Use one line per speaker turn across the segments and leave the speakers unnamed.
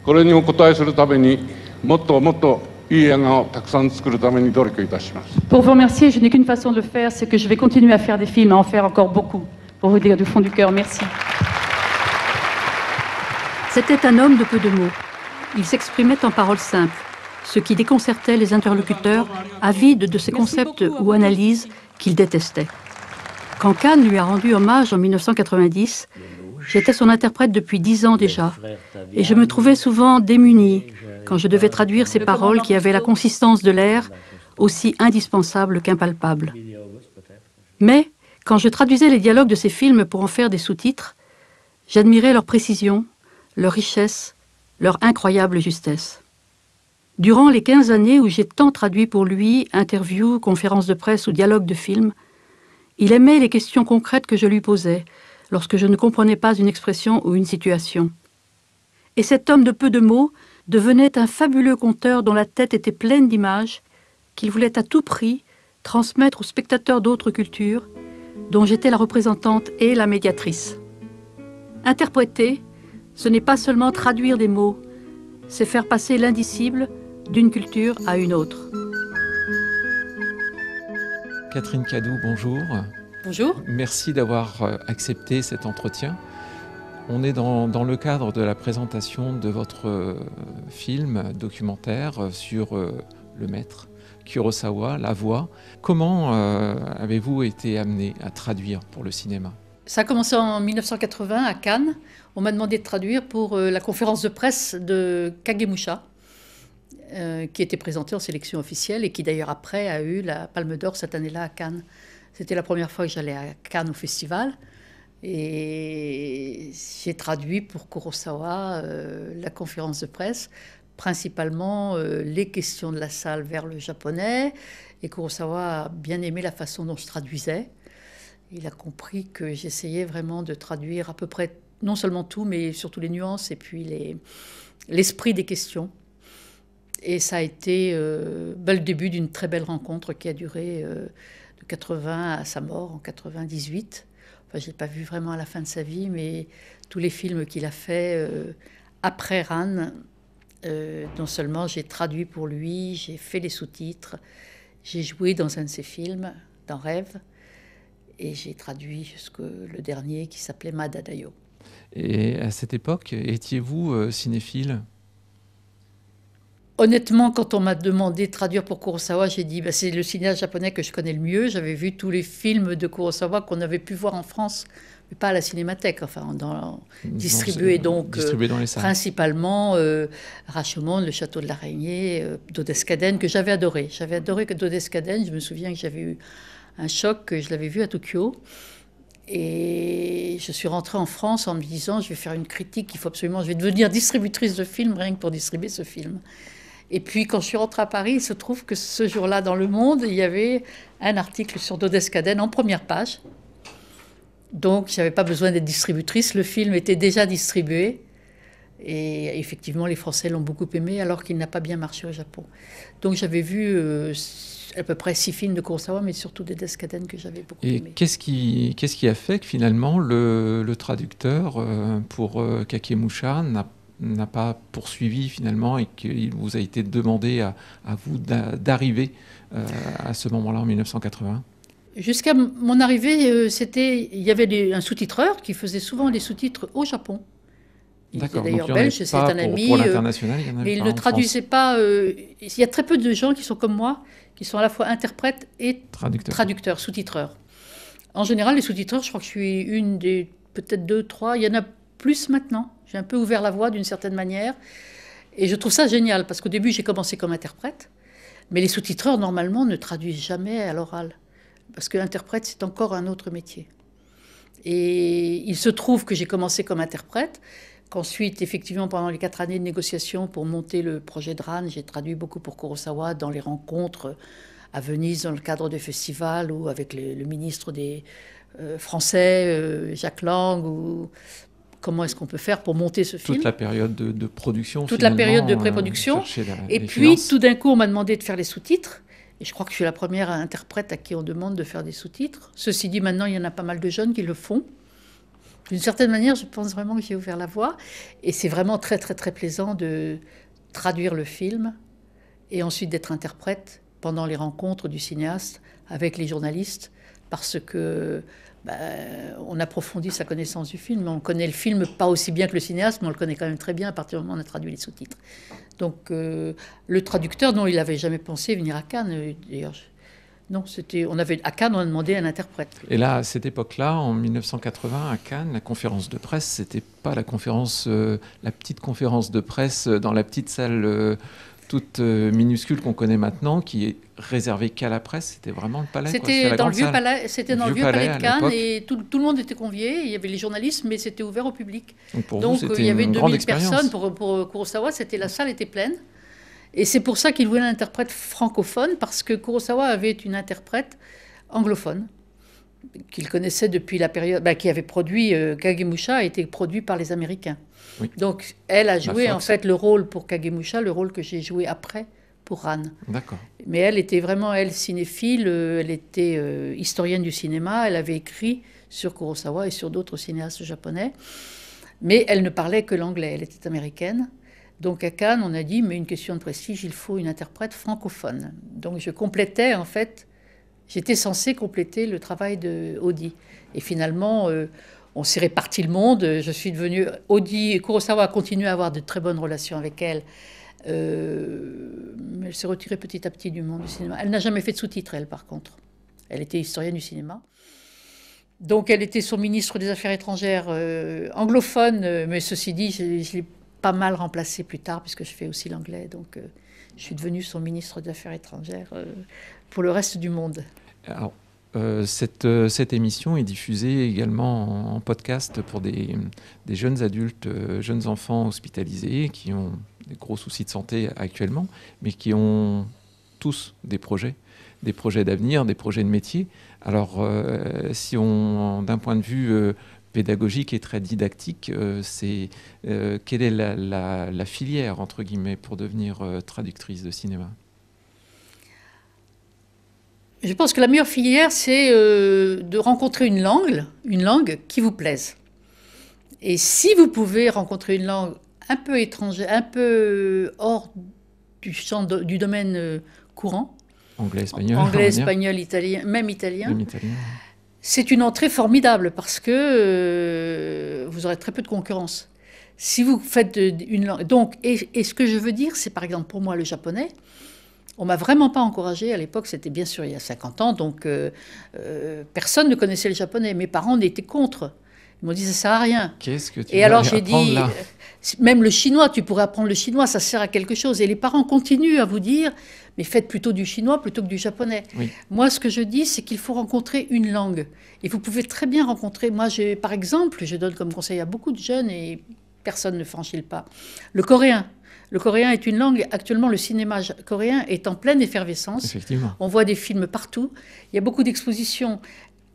これにお答えするためにもっともっといい映画をたくさん作るために努力いたします。
Pour vous remercier, je n'ai qu'une façon de le faire, c'est que je vais continuer à faire des films, à en faire encore beaucoup. Pour vous dire du fond du cœur, merci.
C'était un homme de peu de mots. Il s'exprimait en paroles simples, ce qui déconcertait les interlocuteurs avides de ces concepts ou analyses qu'il détestait. Quand Cannes lui a rendu hommage en 1990, j'étais son interprète depuis 10 ans déjà, et je me trouvais souvent démunie quand je devais traduire ces paroles qui avaient la consistance de l'air, aussi indispensable qu'impalpable. Mais, quand je traduisais les dialogues de ces films pour en faire des sous-titres, j'admirais leur précision, leur richesse, leur incroyable justesse. Durant les 15 années où j'ai tant traduit pour lui, interviews, conférences de presse ou dialogues de films, il aimait les questions concrètes que je lui posais lorsque je ne comprenais pas une expression ou une situation. Et cet homme de peu de mots devenait un fabuleux conteur dont la tête était pleine d'images, qu'il voulait à tout prix transmettre aux spectateurs d'autres cultures, dont j'étais la représentante et la médiatrice. Interpréter, ce n'est pas seulement traduire des mots, c'est faire passer l'indicible d'une culture à une autre.
Catherine Cadou, bonjour.
Bonjour.
Merci d'avoir accepté cet entretien. On est dans le cadre de la présentation de votre film documentaire sur le maître Kurosawa, La Voix. Comment avez-vous été amené à traduire pour le cinéma ?
Ça a commencé en 1980 à Cannes. On m'a demandé de traduire pour la conférence de presse de Kagemusha, qui était présentée en sélection officielle et qui d'ailleurs après a eu la Palme d'Or cette année-là à Cannes. C'était la première fois que j'allais à Cannes au festival. Et j'ai traduit pour Kurosawa la conférence de presse, principalement les questions de la salle vers le japonais. Et Kurosawa a bien aimé la façon dont je traduisais. Il a compris que j'essayais vraiment de traduire à peu près, non seulement tout, mais surtout les nuances et puis l'esprit des questions. Et ça a été le début d'une très belle rencontre qui a duré de 80 à sa mort en 98. Enfin, je ne l'ai pas vu vraiment à la fin de sa vie, mais tous les films qu'il a fait après Rann, non seulement j'ai traduit pour lui, j'ai fait les sous-titres, j'ai joué dans un de ses films, dans Rêve, et j'ai traduit jusque le dernier qui s'appelait Madadayo.
Et à cette époque, étiez-vous cinéphile ?
Honnêtement, quand on m'a demandé de traduire pour Kurosawa, j'ai dit c'est le cinéaste japonais que je connais le mieux. J'avais vu tous les films de Kurosawa qu'on avait pu voir en France, mais pas à la cinémathèque, enfin distribués donc
dans les salles.
Principalement Rashomon, Le Château de l'Araignée, Dodescaden, que j'avais adoré. J'avais adoré que Dodescaden. Je me souviens que j'avais eu un choc, que je l'avais vu à Tokyo. Et je suis rentrée en France en me disant, je vais faire une critique, je vais devenir distributrice de films rien que pour distribuer ce film. Et puis quand je suis rentrée à Paris, il se trouve que ce jour-là dans Le Monde, il y avait un article sur Dodescaden en première page. Donc je n'avais pas besoin d'être distributrice, le film était déjà distribué. Et effectivement, les Français l'ont beaucoup aimé alors qu'il n'a pas bien marché au Japon. Donc j'avais vu à peu près 6 films de Kurosawa, mais surtout Dodescaden que j'avais beaucoup aimé.
Et qu'est-ce qui a fait que finalement le traducteur pour Kagemusha n'a pas poursuivi finalement et qu'il vous a été demandé à vous d'arriver à ce moment-là en 1980 ?
Jusqu'à mon arrivée, il y avait un sous-titreur qui faisait souvent les sous-titres au Japon. Il était d'ailleurs belge, c'est un ami.
Pour l'international, il y en avait
mais il
pas
ne
en
traduisait
France.
pas. Il y a très peu de gens qui sont comme moi, qui sont à la fois interprètes et traducteurs, sous-titreurs. En général, les sous-titreurs, je crois que je suis une des peut-être 2, 3. Il y en a plus maintenant. J'ai un peu ouvert la voie d'une certaine manière. Et je trouve ça génial, parce qu'au début, j'ai commencé comme interprète. Mais les sous-titreurs, normalement, ne traduisent jamais à l'oral. Parce que l'interprète, c'est encore un autre métier. Et il se trouve que j'ai commencé comme interprète, qu'ensuite, effectivement, pendant les 4 années de négociation pour monter le projet de Rann, j'ai traduit beaucoup pour Kurosawa dans les rencontres à Venise, dans le cadre des festivals, ou avec le ministre des Français, Jacques Lang, ou comment est-ce qu'on peut faire pour monter ce film.
Toute la période de production.
Toute la période de pré-production. Et puis, tout d'un coup, on m'a demandé de faire les sous-titres. Et je crois que je suis la première interprète à qui on demande de faire des sous-titres. Ceci dit, maintenant, il y en a pas mal de jeunes qui le font. D'une certaine manière, je pense vraiment que j'ai ouvert la voie. Et c'est vraiment très, très, très plaisant de traduire le film et ensuite d'être interprète pendant les rencontres du cinéaste avec les journalistes, parce que on approfondit sa connaissance du film. On connaît le film pas aussi bien que le cinéaste, mais on le connaît quand même très bien à partir du moment où on a traduit les sous-titres. Donc le traducteur, non, il n'avait jamais pensé venir à Cannes. D'ailleurs, non, à Cannes, on a demandé un interprète.
Et là, à cette époque-là, en 1980, à Cannes, la conférence de presse, c'était pas la petite conférence de presse dans la petite salle toute minuscule qu'on connaît maintenant, qui est réservée qu'à la presse. C'était vraiment le palais.
C'était dans le vieux palais. C'était dans le vieux palais de Cannes, et tout le monde était convié. Il y avait les journalistes, mais c'était ouvert au public.
Donc
il y avait 2000 personnes pour Kurosawa. La salle était pleine. Et c'est pour ça qu'il voulait un interprète francophone, parce que Kurosawa avait une interprète anglophone qu'il connaissait depuis la période, qui avait produit Kagemusha, a été produit par les Américains. Oui. Donc elle a joué en fait le rôle pour Kagemusha, le rôle que j'ai joué après pour Ran.
D'accord.
Mais elle était vraiment, cinéphile, elle était historienne du cinéma, elle avait écrit sur Kurosawa et sur d'autres cinéastes japonais, mais elle ne parlait que l'anglais, elle était américaine. Donc à Cannes, on a dit, mais une question de prestige, il faut une interprète francophone. Donc je complétais, en fait, j'étais censée compléter le travail de Audi. Et finalement, on s'est réparti le monde. Je suis devenue... Kurosawa a continué à avoir de très bonnes relations avec elle. Mais elle s'est retirée petit à petit du monde du cinéma. Elle n'a jamais fait de sous-titres, elle, par contre. Elle était historienne du cinéma. Donc elle était son ministre des Affaires étrangères anglophone, mais ceci dit, je l'ai pas mal remplacée plus tard, puisque je fais aussi l'anglais. Donc je suis devenue son ministre des Affaires étrangères pour le reste du monde.
Alors, cette émission est diffusée également en podcast pour des jeunes adultes, jeunes enfants hospitalisés qui ont des gros soucis de santé actuellement, mais qui ont tous des projets d'avenir, des projets de métier. Alors, si on, d'un point de vue pédagogique et très didactique, quelle est la filière, entre guillemets, pour devenir traductrice de cinéma ?
Je pense que la meilleure filière, c'est de rencontrer une langue qui vous plaise. Et si vous pouvez rencontrer une langue un peu étrangère, un peu hors du champ du domaine courant, anglais, espagnol, italien, même italien, c'est une entrée formidable parce que vous aurez très peu de concurrence. Si vous faites une langue... Donc, et ce que je veux dire, c'est par exemple pour moi le japonais. On ne m'a vraiment pas encouragée. À l'époque, c'était bien sûr il y a 50 ans, donc personne ne connaissait le japonais. Mes parents étaient contre. Ils m'ont dit, ça ne sert à rien.
Qu'est-ce que tu
Et alors j'ai dit, même le chinois, tu pourrais apprendre le chinois, ça sert à quelque chose. Et les parents continuent à vous dire, mais faites plutôt du chinois plutôt que du japonais. Oui. Moi, ce que je dis, c'est qu'il faut rencontrer une langue. Et vous pouvez très bien rencontrer... Moi, par exemple, je donne comme conseil à beaucoup de jeunes, et personne ne franchit le pas, le coréen. Le coréen est une langue, actuellement le cinéma coréen est en pleine effervescence.
Effectivement.
On voit des films partout, il y a beaucoup d'expositions.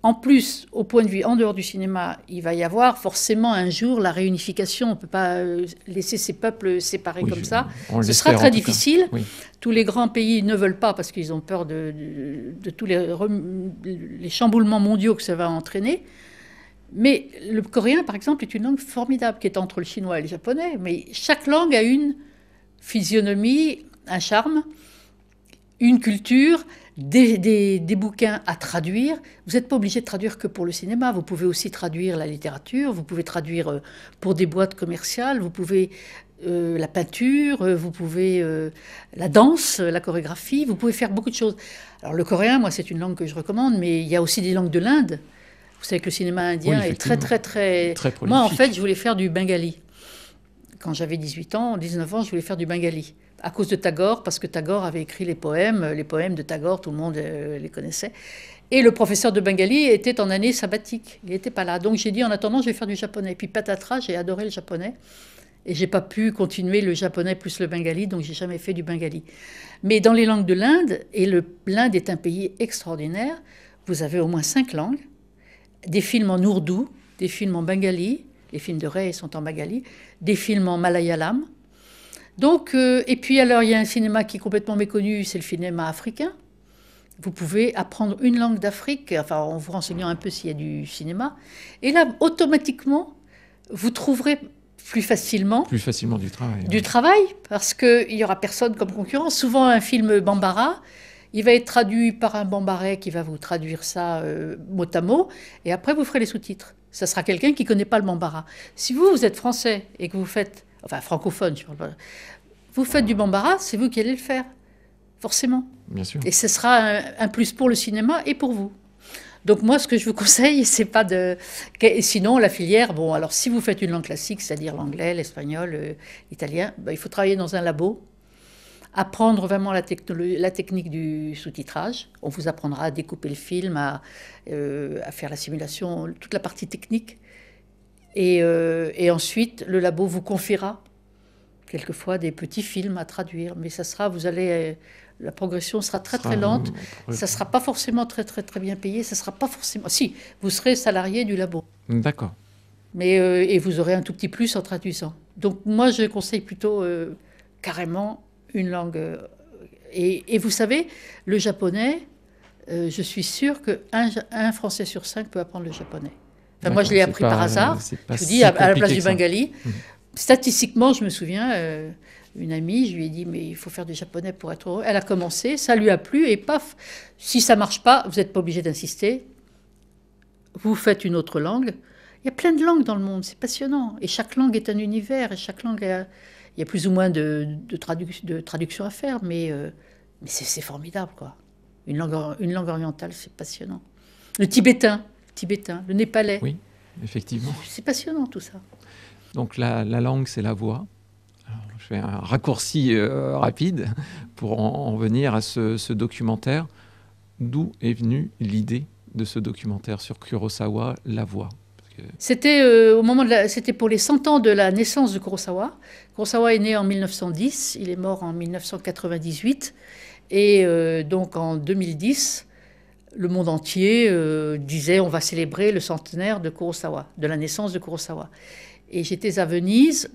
En plus, au point de vue en dehors du cinéma, il va y avoir forcément un jour la réunification. On ne peut pas laisser ces peuples séparés comme ça. Ce sera très difficile. Oui. Tous les grands pays ne veulent pas parce qu'ils ont peur de tous les chamboulements mondiaux que ça va entraîner. Mais le coréen, par exemple, est une langue formidable qui est entre le chinois et le japonais. Mais chaque langue a une physionomie, un charme, une culture, des bouquins à traduire. Vous n'êtes pas obligé de traduire que pour le cinéma. Vous pouvez aussi traduire la littérature, vous pouvez traduire pour des boîtes commerciales, vous pouvez la peinture, vous pouvez la danse, la chorégraphie, vous pouvez faire beaucoup de choses. Alors le coréen, moi, c'est une langue que je recommande, mais il y a aussi des langues de l'Inde. Vous savez que le cinéma indien est très prolifique. Moi, en fait, je voulais faire du bengali. Quand j'avais 19 ans, je voulais faire du bengali. À cause de Tagore, parce que Tagore avait écrit les poèmes de Tagore, tout le monde les connaissait. Et le professeur de bengali était en année sabbatique, il n'était pas là. Donc j'ai dit, en attendant, je vais faire du japonais. Puis patatras, j'ai adoré le japonais. Et j'ai pas pu continuer le japonais plus le bengali, donc j'ai jamais fait du bengali. Mais dans les langues de l'Inde, et l'Inde est un pays extraordinaire, vous avez au moins 5 langues, des films en ourdou, des films en bengali, les films de Ray sont en bengali, des films en malayalam. Donc, et puis alors, il y a un cinéma qui est complètement méconnu, c'est le cinéma africain, vous pouvez apprendre une langue d'Afrique, enfin en vous renseignant un peu s'il y a du cinéma. Et là, automatiquement, vous trouverez plus facilement
du travail.
Du travail, parce qu'il n'y aura personne comme concurrent. Souvent, un film bambara, il va être traduit par un bambarais qui va vous traduire ça mot à mot, et après vous ferez les sous-titres. Ça sera quelqu'un qui ne connaît pas le bambara. Si vous êtes français et que vous faites, enfin francophone, je parle pas, vous faites du bambara, c'est vous qui allez le faire, forcément.
Bien sûr.
Et ce sera un plus pour le cinéma et pour vous. Donc moi, ce que je vous conseille, c'est pas de... Sinon, la filière, bon, alors si vous faites une langue classique, c'est-à-dire l'anglais, l'espagnol, l'italien, ben, il faut travailler dans un labo, apprendre vraiment la technique du sous-titrage. On vous apprendra à découper le film, à faire la simulation, toute la partie technique. Et ensuite, le labo vous confiera quelquefois des petits films à traduire. Mais ça sera, vous allez... La progression sera très lente, ça ne sera pas forcément très bien payé, ça sera pas forcément... Si, vous serez salarié du labo.
D'accord.
Mais, et vous aurez un tout petit plus en traduisant. Donc moi, je conseille plutôt carrément une langue... et vous savez, le japonais, je suis sûre qu'un Français sur 5 peut apprendre le japonais. Enfin, moi, je l'ai appris par hasard, je vous dis, à la place du bengali. Statistiquement, je me souviens... une amie, je lui ai dit, mais il faut faire du japonais pour être heureux. Elle a commencé, ça lui a plu, et paf, si ça ne marche pas, vous n'êtes pas obligé d'insister. Vous faites une autre langue. Il y a plein de langues dans le monde, c'est passionnant. Et chaque langue est un univers, et chaque langue, il y a plus ou moins de traduction à faire, mais c'est formidable, quoi. Une langue orientale, c'est passionnant. Le tibétain, le népalais.
Oui, effectivement.
C'est passionnant, tout ça.
Donc la langue, c'est la voix. Alors, je fais un raccourci rapide pour en venir à ce documentaire. D'où est venue l'idée de ce documentaire sur Kurosawa, La Voix?
C'était c'était pour les 100 ans de la naissance de Kurosawa. Kurosawa est né en 1910, il est mort en 1998. Et donc en 2010, le monde entier disait on va célébrer le centenaire de Kurosawa, de la naissance de Kurosawa. Et j'étais à Venise,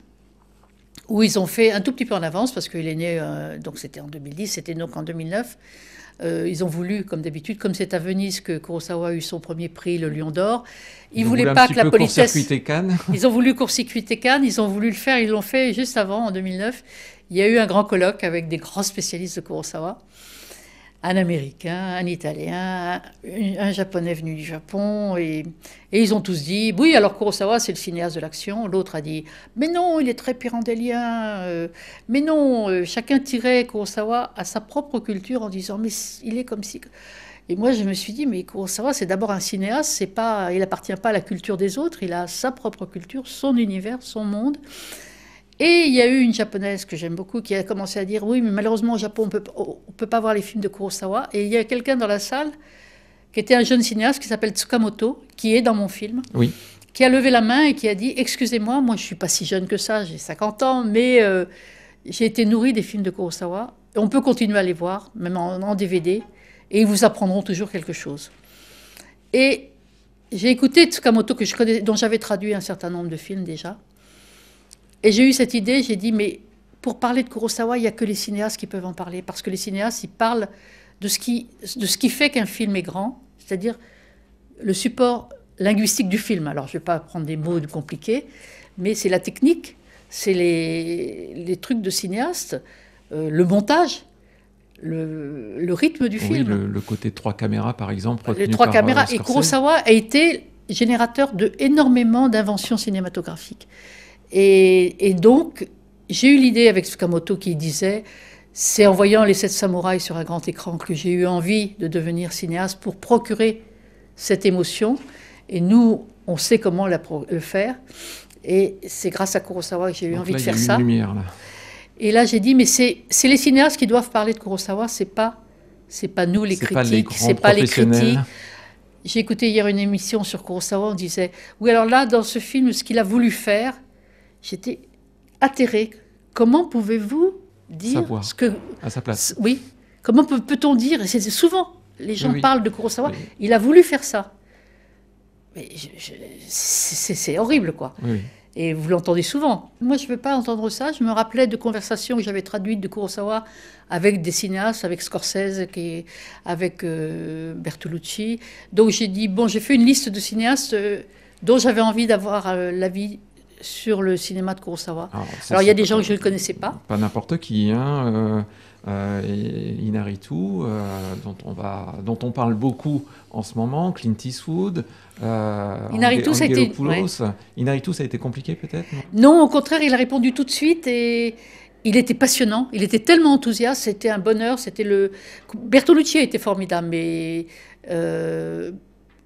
où ils ont fait un tout petit peu en avance, parce qu'il est né, donc c'était en 2010, c'était donc en 2009. Ils ont voulu, comme d'habitude, comme c'est à Venise que Kurosawa a eu son premier prix, le Lion d'Or, ils ne voulaient pas que la politesse... Ils ont voulu court-circuiter Cannes, ils ont voulu le faire, ils l'ont fait juste avant, en 2009. Il y a eu un grand colloque avec des grands spécialistes de Kurosawa, un Américain, un Italien, un Japonais venu du Japon, et ils ont tous dit, oui, alors Kurosawa, c'est le cinéaste de l'action. L'autre a dit, mais non, il est très pyrrhandélien, mais non, chacun tirait Kurosawa à sa propre culture en disant, mais il est comme si... Et moi, je me suis dit, mais Kurosawa, c'est d'abord un cinéaste, il n'appartient pas à la culture des autres, il a sa propre culture, son univers, son monde. Et il y a eu une japonaise que j'aime beaucoup qui a commencé à dire « Oui, mais malheureusement au Japon, on ne peut pas voir les films de Kurosawa. » Et il y a quelqu'un dans la salle qui était un jeune cinéaste qui s'appelle Tsukamoto, qui est dans mon film,
oui,
qui a levé la main et qui a dit « Excusez-moi, moi je ne suis pas si jeune que ça, j'ai 50 ans, mais j'ai été nourri des films de Kurosawa. Et on peut continuer à les voir, même en DVD, et ils vous apprendront toujours quelque chose. » Et j'ai écouté Tsukamoto, que je connais, dont j'avais traduit un certain nombre de films déjà. Et j'ai eu cette idée, j'ai dit, mais pour parler de Kurosawa, il n'y a que les cinéastes qui peuvent en parler, parce que les cinéastes, ils parlent de ce qui fait qu'un film est grand, c'est-à-dire le support linguistique du film. Alors, je ne vais pas prendre des mots compliqués, mais c'est la technique, c'est les trucs de cinéaste, le montage, le rythme du film.
Le côté 3 caméras, par exemple.
Les 3 caméras. Et Kurosawa a été générateur d'énormément d'inventions cinématographiques. Et donc, j'ai eu l'idée avec Tsukamoto qui disait, c'est en voyant les 7 samouraïs sur un grand écran que j'ai eu envie de devenir cinéaste pour procurer cette émotion. Et nous, on sait comment le faire. Et c'est grâce à Kurosawa que j'ai eu envie de faire ça. Lumière, là. Et là, j'ai dit, mais c'est les cinéastes qui doivent parler de Kurosawa, c'est pas nous les critiques, c'est pas les critiques. J'ai écouté hier une émission sur Kurosawa, on disait, oui, alors là, dans ce film, ce qu'il a voulu faire, j'étais atterrée. Comment pouvez-vous dire ce que...
à sa place.
Oui. Comment peut-on dire... Et c'est souvent, les gens parlent de Kurosawa.
Oui.
Il a voulu faire ça. Mais c'est horrible, quoi.
Oui.
Et vous l'entendez souvent. Moi, je ne veux pas entendre ça. Je me rappelais de conversations que j'avais traduites de Kurosawa avec des cinéastes, avec Scorsese, avec Bertolucci. Donc j'ai dit, bon, j'ai fait une liste de cinéastes dont j'avais envie d'avoir l'avis sur le cinéma de Kurosawa. Alors il y a des gens que je ne connaissais pas.
Pas n'importe qui, hein. Inaritu, dont on parle beaucoup en ce moment, Clint Eastwood,
Inaritu, ça a été,
ouais. Inaritu, ça a été compliqué peut-être?
Non, au contraire, il a répondu tout de suite et il était passionnant, il était tellement enthousiaste, c'était un bonheur, Bertolucci a été formidable, mais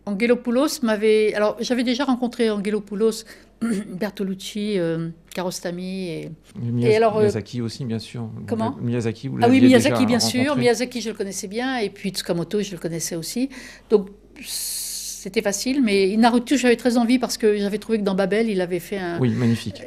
Angelopoulos m'avait... Alors, j'avais déjà rencontré Angelopoulos, Bertolucci, Kiarostami et alors,
Miyazaki aussi, bien sûr.
Comment?
Miyazaki, vous
Ah oui,
l'aviez
Miyazaki,
déjà
bien
rencontré.
sûr. Miyazaki, je le connaissais bien. Et puis Tsukamoto, je le connaissais aussi. Donc, c'était facile. Mais Inaritu, j'avais très envie parce que j'avais trouvé que dans Babel, il avait fait un...
Oui, magnifique.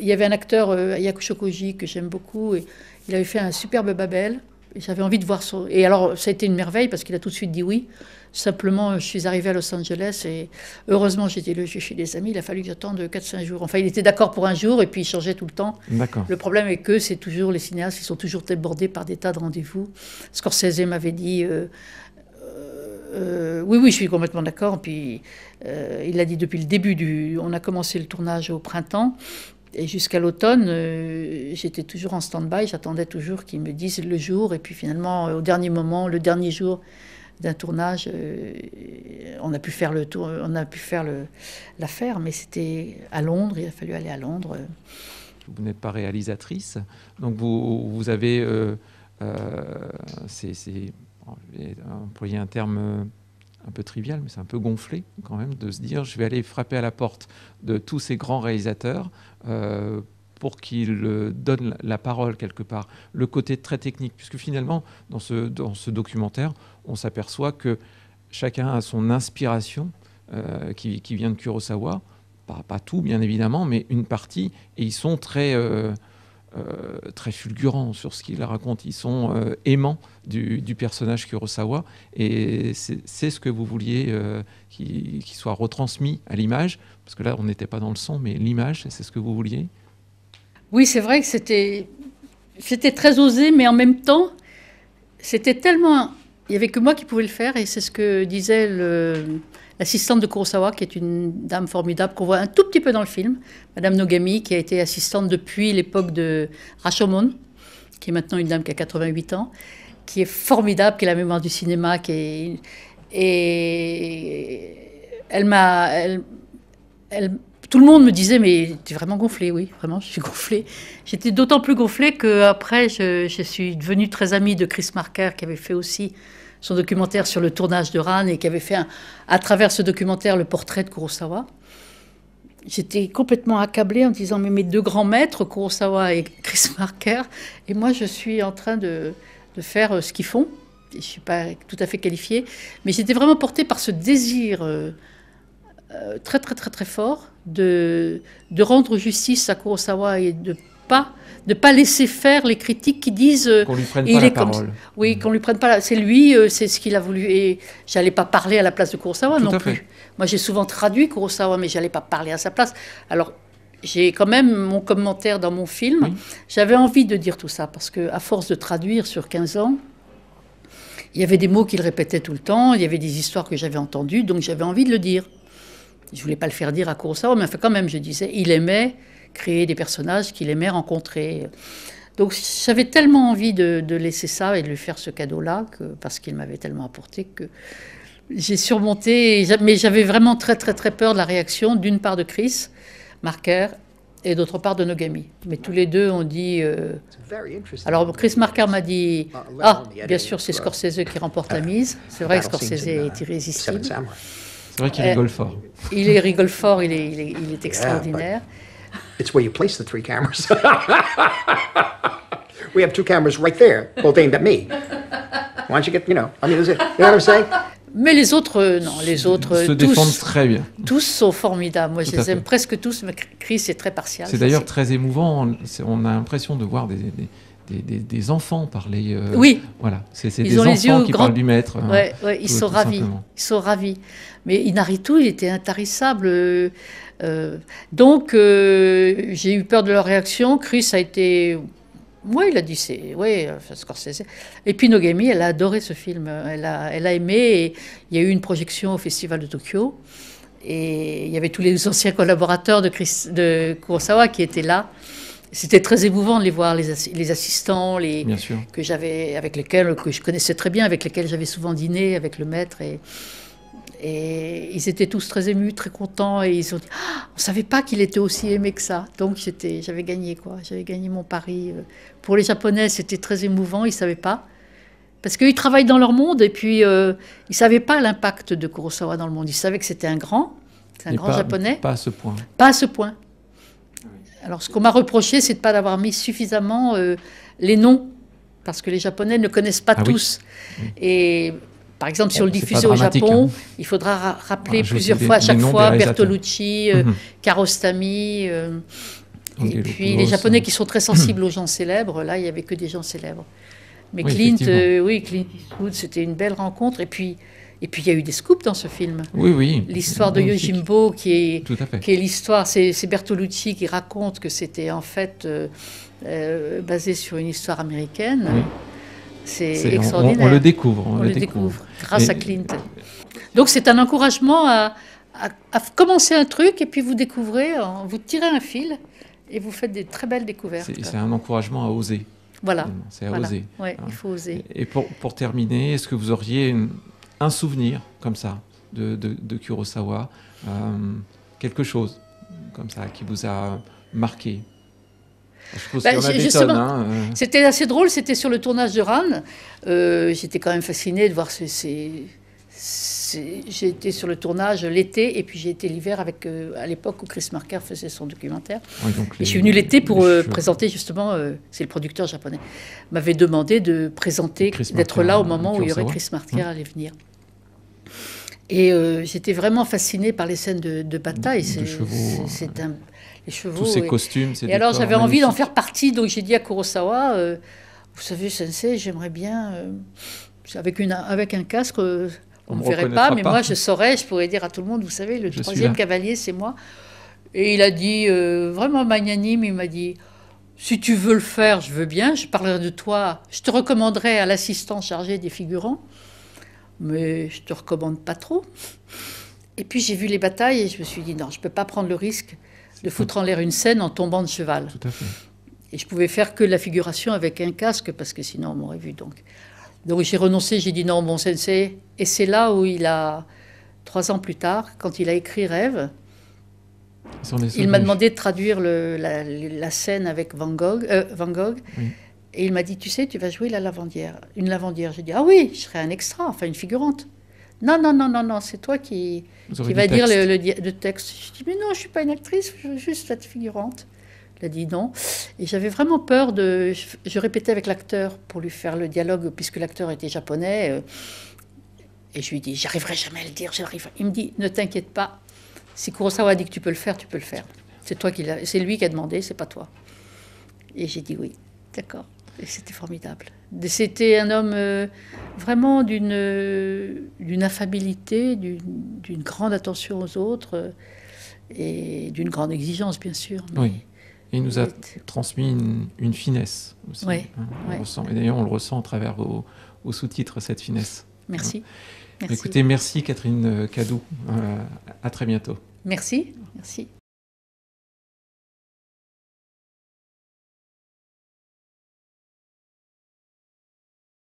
Il y avait un acteur, Ayako Shokoji, que j'aime beaucoup. Et il avait fait un superbe Babel. Et j'avais envie de voir son... Et alors, ça a été une merveille parce qu'il a tout de suite dit oui. Simplement, je suis arrivée à Los Angeles et heureusement, j'étais logée chez des amis. Il a fallu que j'attende 4-5 jours. Enfin, il était d'accord pour un jour et puis il changeait tout le temps.
D'accord.
Le problème est que c'est toujours les cinéastes, ils sont toujours débordés par des tas de rendez-vous. Scorsese m'avait dit oui, je suis complètement d'accord. Puis il l'a dit depuis le début on a commencé le tournage au printemps. Et jusqu'à l'automne, j'étais toujours en stand-by. J'attendais toujours qu'ils me disent le jour. Et puis finalement, au dernier moment, le dernier jour d'un tournage, on a pu faire l'affaire, mais c'était à Londres. Il a fallu aller à Londres.
Vous n'êtes pas réalisatrice, donc vous avez, je vais employer un terme un peu trivial, mais c'est un peu gonflé quand même de se dire je vais aller frapper à la porte de tous ces grands réalisateurs pour qu'ils donnent la parole quelque part. Le côté très technique, puisque finalement dans ce documentaire, on s'aperçoit que chacun a son inspiration qui vient de Kurosawa, pas tout bien évidemment, mais une partie, et ils sont très fulgurants sur ce qu'ils racontent. Ils sont aimants du personnage Kurosawa, et c'est ce que vous vouliez qu'il soit retransmis à l'image, parce que là on n'était pas dans le son, mais l'image, c'est ce que vous vouliez.
Oui, c'est vrai que c'était très osé, mais en même temps, c'était tellement... Il n'y avait que moi qui pouvais le faire, et c'est ce que disait l'assistante de Kurosawa, qui est une dame formidable, qu'on voit un tout petit peu dans le film, Madame Nogami, qui a été assistante depuis l'époque de Rashomon, qui est maintenant une dame qui a 88 ans, qui est formidable, qui a la mémoire du cinéma, et tout le monde me disait, mais tu es vraiment gonflée? Oui, vraiment, je suis gonflée. J'étais d'autant plus gonflée qu'après, je suis devenue très amie de Chris Marker, qui avait fait aussi son documentaire sur le tournage de Ran et qui avait fait, à travers ce documentaire, le portrait de Kurosawa. J'étais complètement accablée en disant, mais mes deux grands maîtres, Kurosawa et Chris Marker, et moi, je suis en train de faire ce qu'ils font. Je ne suis pas tout à fait qualifiée, mais j'étais vraiment portée par ce désir... très très très très fort de rendre justice à Kurosawa et de pas laisser faire les critiques qui disent
qu'on lui prenne pas la parole.
Oui, qu'on lui prenne pas. C'est lui, c'est ce qu'il a voulu. Et j'allais pas parler à la place de Kurosawa non plus. Moi, j'ai souvent traduit Kurosawa, mais j'allais pas parler à sa place. Alors, j'ai quand même mon commentaire dans mon film. Oui. J'avais envie de dire tout ça parce que à force de traduire sur 15 ans. Il y avait des mots qu'il répétait tout le temps, il y avait des histoires que j'avais entendues, donc j'avais envie de le dire. Je ne voulais pas le faire dire à Kurosawa, mais enfin, quand même, je disais, il aimait créer des personnages qu'il aimait rencontrer. Donc j'avais tellement envie de laisser ça et de lui faire ce cadeau-là, parce qu'il m'avait tellement apporté, que j'ai surmonté. Mais j'avais vraiment très, très, très peur de la réaction, d'une part de Chris Marker et d'autre part de Nogami. Mais tous les deux ont dit... Alors Chris Marker m'a dit, bien sûr, c'est Scorsese qui remporte la mise. C'est vrai que Scorsese est irrésistible.
C'est vrai qu'il rigole fort.
Il rigole fort, il est extraordinaire.
It's where you place the 3 cameras. We have 2 cameras right there, both aimed at me. Why don't you get, I mean, is it, you know what I'm saying?
Mais les autres, non, les autres,
se défendent très bien.
Tous sont formidables. Moi, je
Tout à
les aime
fait.
presque tous, mais Chris est très partial.
C'est d'ailleurs très émouvant. On a l'impression de voir des enfants parler.
Oui.
Voilà, c'est
Ils
des
ont les
enfants
yeux
qui
grands.
parlent du maître.
Ouais, ils sont
tout
ravis.
simplement.
Ils sont ravis. Mais Inaritu, il était intarissable. Donc, j'ai eu peur de leur réaction. Chris a été... Oui, il a dit c'est... Oui, Scorsese. Et puis Nogami, elle a adoré ce film. Elle a aimé. Et il y a eu une projection au Festival de Tokyo. Et il y avait tous les anciens collaborateurs de Kurosawa qui étaient là. C'était très émouvant de les voir, les assistants,
Bien sûr.
que je connaissais très bien, avec lesquels j'avais souvent dîné avec le maître. Et ils étaient tous très émus, très contents. Et ils ont dit on ne savait pas qu'il était aussi aimé que ça. Donc j'avais gagné, quoi. J'avais gagné mon pari. Pour les Japonais, c'était très émouvant. Ils ne savaient pas. Parce qu'ils travaillent dans leur monde. Et puis, ils ne savaient pas l'impact de Kurosawa dans le monde. Ils savaient que c'était un grand. C'est un grand japonais.
Pas à ce point.
Pas à ce point. Alors, ce qu'on m'a reproché, c'est de ne pas avoir mis suffisamment les noms. Parce que les Japonais ne connaissent pas tous. Oui. Et... Par exemple, si on le diffuse au Japon, il faudra rappeler plusieurs fois, à chaque fois, Bertolucci, Kiarostami. Et puis les Japonais qui sont très sensibles aux gens célèbres, là, il n'y avait que des gens célèbres. Mais oui, Clint Eastwood, c'était une belle rencontre. Et puis, il y a eu des scoops dans ce film.
Oui.
L'histoire de Yojimbo, qui est l'histoire, c'est Bertolucci qui raconte que c'était en fait basé sur une histoire américaine. Oui. C'est extraordinaire.
On le découvre.
On le découvre grâce à Clint. Donc c'est un encouragement à commencer un truc et puis vous découvrez, vous tirez un fil et vous faites des très belles découvertes.
C'est un encouragement à oser.
Voilà.
C'est à oser.
Oui, il faut oser.
Et pour terminer, est-ce que vous auriez un souvenir comme ça de Kurosawa, quelque chose comme ça qui vous a marqué? Je suppose qu'il y en a des tonnes,
C'était assez drôle, c'était sur le tournage de Ran. J'étais quand même fascinée de voir j'ai été sur le tournage l'été et puis j'ai été l'hiver à l'époque où Chris Marker faisait son documentaire. Oui, et je suis venue l'été pour présenter justement, c'est le producteur japonais, m'avait demandé de présenter, d'être là au moment où il y aurait Chris Marker allait venir. Et j'étais vraiment fascinée par les scènes de bataille. Les chevaux.
Tous ces costumes.
Et alors j'avais envie d'en faire partie, donc j'ai dit à Kurosawa, vous savez, Sensei, j'aimerais bien, avec un casque, on ne me verrait pas, mais moi je saurais, je pourrais dire à tout le monde, vous savez, le troisième cavalier, c'est moi. Et il a dit, vraiment magnanime, il m'a dit, si tu veux le faire, je veux bien, je parlerai de toi, je te recommanderai à l'assistant chargé des figurants, mais je ne te recommande pas trop. Et puis j'ai vu les batailles et je me suis dit, non, je ne peux pas prendre le risque de foutre en l'air une scène en tombant de cheval.
Tout à fait.
Et je pouvais faire que la figuration avec un casque, parce que sinon on m'aurait vu. Donc j'ai renoncé, j'ai dit non, bon sensei. Et c'est là où 3 ans plus tard, quand il a écrit Rêve, il m'a demandé de traduire la scène avec Van Gogh. Oui. Et il m'a dit, tu sais, tu vas jouer une lavandière. J'ai dit, ah oui, je serai un extra, enfin une figurante. Non, c'est toi qui va dire le texte. Je dis, mais non, je ne suis pas une actrice, je veux juste être figurante. Il a dit non. Et j'avais vraiment peur Je répétais avec l'acteur pour lui faire le dialogue, puisque l'acteur était japonais. Et je lui dis, j'arriverai jamais à le dire, Il me dit, ne t'inquiète pas. Si Kurosawa a dit que tu peux le faire, tu peux le faire. C'est lui qui a demandé, c'est pas toi. Et j'ai dit oui, d'accord. Et c'était formidable. C'était un homme vraiment d'une affabilité, d'une grande attention aux autres et d'une grande exigence, bien sûr.
Oui, et il nous a transmis une finesse aussi.
Oui,
on ressent. Et d'ailleurs, on le ressent à travers vos sous-titres, cette finesse.
Merci.
Écoutez, merci Catherine Cadou. À très bientôt.
Merci.